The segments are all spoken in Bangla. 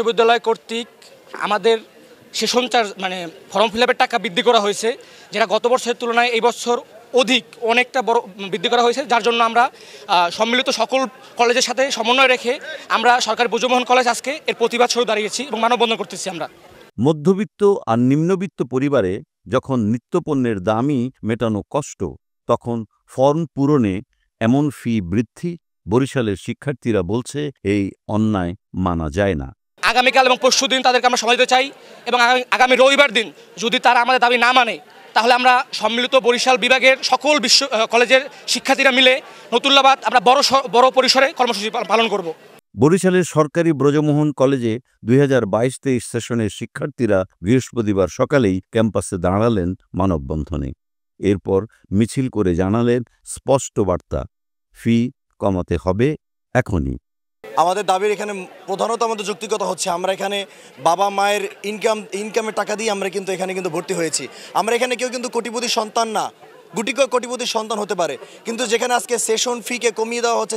বিশ্ববিদ্যালয় কর্তৃক আমাদের সেশন চার্জ মানে ফর্ম ফিল আপের টাকা বৃদ্ধি করা হয়েছে, যেটা গত বছরের তুলনায় এই বছর অনেকটা বড় বৃদ্ধি করা হয়েছে, যার জন্য আমরা সম্মিলিত সকল কলেজের সাথে সমন্বয় রেখে আমরা সরকারি ব্রজমোহন কলেজ আজকে এর প্রতিবাদ স্বরূপ দাঁড়িয়েছি এবং মানববন্ধন করতেছি। আমরা মধ্যবিত্ত আর নিম্নবিত্ত পরিবারে যখন নিত্যপণ্যের দামই মেটানো কষ্ট, তখন ফর্ম পূরণে এমন ফি বৃদ্ধি বরিশালের শিক্ষার্থীরা বলছে এই অন্যায় মানা যায় না। আগামীকাল এবং পরশুদিন তাদেরকে আমরা সময় দিতে চাই এবং আগামী রবিবার দিন যদি তারা আমাদের দাবি না মানে, তাহলে আমরা সম্মিলিত বরিশাল বিভাগের সকল কলেজের শিক্ষার্থীরা মিলে নতুল্লাবাদ আমরা বড় পরিসরে কর্মসূচি পালন করব। বরিশালের সরকারি ব্রজমোহন কলেজে 2022-23 সেশনের শিক্ষার্থীরা বৃহস্পতিবার সকালেই ক্যাম্পাসে দাঁড়ালেন মানববন্ধনে। এরপর মিছিল করে জানালেন স্পষ্ট বার্তা, ফি কমাতে হবে এখনই। আমাদের দাবির এখানে প্রধানত আমাদের যৌক্তিকতা হচ্ছে, আমরা এখানে বাবা মায়ের ইনকামের টাকা দিয়ে আমরা কিন্তু এখানে ভর্তি হয়েছি। আমরা এখানে কেউ কিন্তু কোটিপতি সন্তান না, কোটিপতির সন্তান হতে পারে, কিন্তু যেখানে আজকে সেশন ফিকে কমিয়ে দেওয়া হচ্ছে,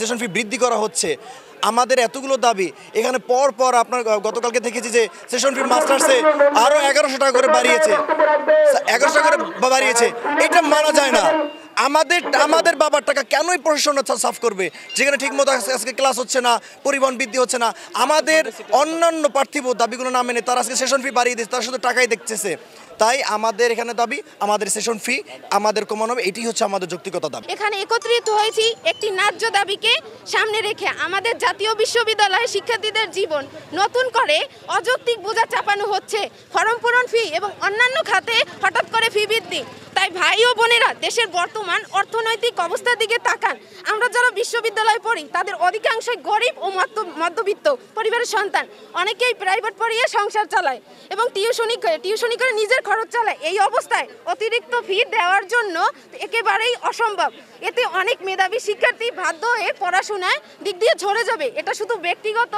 সেশন ফি বৃদ্ধি করা হচ্ছে, আমাদের এতগুলো দাবি এখানে পর আপনার গতকালকে দেখেছি যে সেশন ফি মাস্টার্সে আরও 1100 টাকা করে বাড়িয়েছে, 1100 টাকা করে বাড়িয়েছে। এটা মানা যায় না। আমাদের বাবার টাকা কেনই প্রশাসন সাফ করবে, যেখানে ঠিকমতো আজকে ক্লাস হচ্ছে না, পরিবহন বৃদ্ধি হচ্ছে না। আমাদের অন্যান্য পার্থিব দাবিগুলো না মেনে তারা আজকে সেশন ফি বাড়িয়ে দিচ্ছে, তারা শুধু টাকাই দেখতেছে। তাই আমাদের এখানে দাবি, আমাদের সেশন ফি আমাদের কমানো হবে, এটি হচ্ছে আমাদের যৌক্তিকতা দাবি। এখানে একত্রিত হয়েছি একটি ন্যায্য দাবিকে সামনে রেখে। আমাদের জাতীয় বিশ্ববিদ্যালয়ের শিক্ষার্থীদের জীবন নতুন করে অযৌক্তিক বোঝা চাপানো হচ্ছে, ফর্ম পূরণ ফি এবং অন্যান্য খাতে হঠাৎ করে ফি বৃদ্ধি। তাই ভাই ও বোনেরা, দেশের বর্তমান অর্থনৈতিক অবস্থার দিকে তাকান। আমরা যারা বিশ্ববিদ্যালয়ে পড়ি তাদের অধিকাংশই গরিব ও মধ্যবিত্ত পরিবারের সন্তান। অনেকেই প্রাইভেট পড়িয়ে সংসার চালায় এবং টিউশনি করে নিজের খরচ চালায়। এই অবস্থায় অতিরিক্ত ফি দেওয়ার জন্য একেবারেই অসম্ভব। এতে অনেক মেধাবী শিক্ষার্থী বাধ্য হয়ে পড়াশোনায় দিক দিয়ে ঝরে যাবে। এটা শুধু ব্যক্তিগত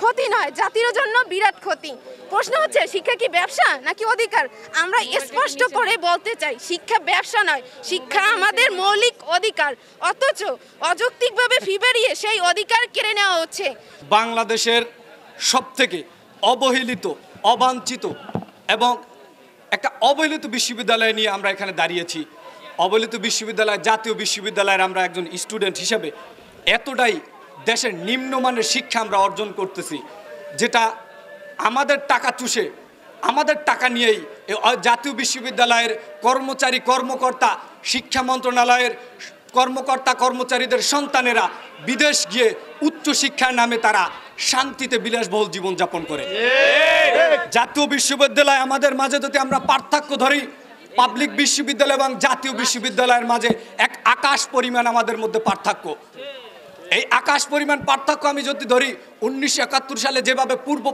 ক্ষতি নয়, জাতির জন্য বিরাট ক্ষতি। প্রশ্ন হচ্ছে, শিক্ষা কি ব্যবসা নাকি অধিকার? আমরা স্পষ্ট করে বলতে চাই, শিক্ষা ব্যবসা নয়, শিক্ষা আমাদের মৌলিক অধিকার। অথচ অযৌক্তিকভাবে ফি বাড়িয়ে সেই অধিকার কেড়ে নেওয়া হচ্ছে। বাংলাদেশের সবথেকে অবহেলিত, অবাঞ্ছিত এবং একটা অবহেলিত বিশ্ববিদ্যালয় নিয়ে আমরা এখানে দাঁড়িয়েছি। অবহেলিত বিশ্ববিদ্যালয়, জাতীয় বিশ্ববিদ্যালয়ের আমরা একজন স্টুডেন্ট হিসেবে এতটাই দেশের নিম্নমানের শিক্ষা আমরা অর্জন করতেছি, যেটা আমাদের টাকা চুষে, আমাদের টাকা নিয়েই জাতীয় বিশ্ববিদ্যালয়ের কর্মকর্তা, শিক্ষা মন্ত্রণালয়ের কর্মচারীদের সন্তানেরা বিদেশ গিয়ে উচ্চশিক্ষার নামে তারা শান্তিতে বিলাসবহুল জীবনযাপন করে। জাতীয় বিশ্ববিদ্যালয় আমাদের মাঝে যদি আমরা পার্থক্য ধরি, পাবলিক বিশ্ববিদ্যালয় এবং জাতীয় বিশ্ববিদ্যালয়ের মাঝে এক আকাশ পরিমাণ আমাদের মধ্যে পার্থক্য। এই আকাশ পরিমাণ পার্থক্য আমি যদি ধরি, 1971 সালে যেভাবে পূর্ব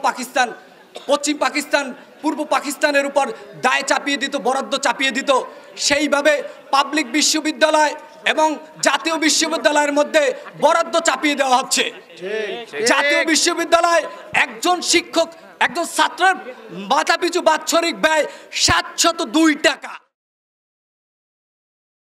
পাকিস্তানের উপর দায় চাপিয়ে দিত, বরাদ্দ চাপিয়ে দিত, সেইভাবে পাবলিক বিশ্ববিদ্যালয় এবং জাতীয় বিশ্ববিদ্যালয়ের মধ্যে বরাদ্দ চাপিয়ে দেওয়া হচ্ছে। জাতীয় বিশ্ববিদ্যালয় একজন শিক্ষক, একজন ছাত্রের মাথাপিছু বাৎসরিক ব্যয় 702 টাকা।